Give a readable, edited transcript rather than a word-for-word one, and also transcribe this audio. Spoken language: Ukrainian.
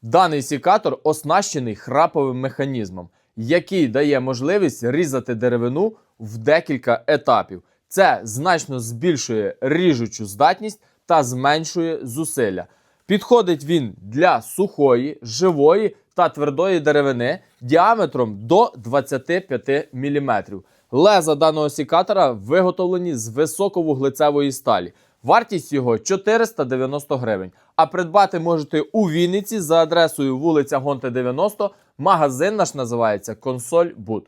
Даний сікатор оснащений храповим механізмом, який дає можливість різати деревину в декілька етапів. Це значно збільшує ріжучу здатність та зменшує зусилля. Підходить він для сухої, живої та твердої деревини діаметром до 25 мм. Леза даного сікатора виготовлені з високовуглецевої сталі. Вартість його 490 гривень. А придбати можете у Вінниці за адресою вулиця Гонти, 90. Магазин наш називається «Консоль Буд».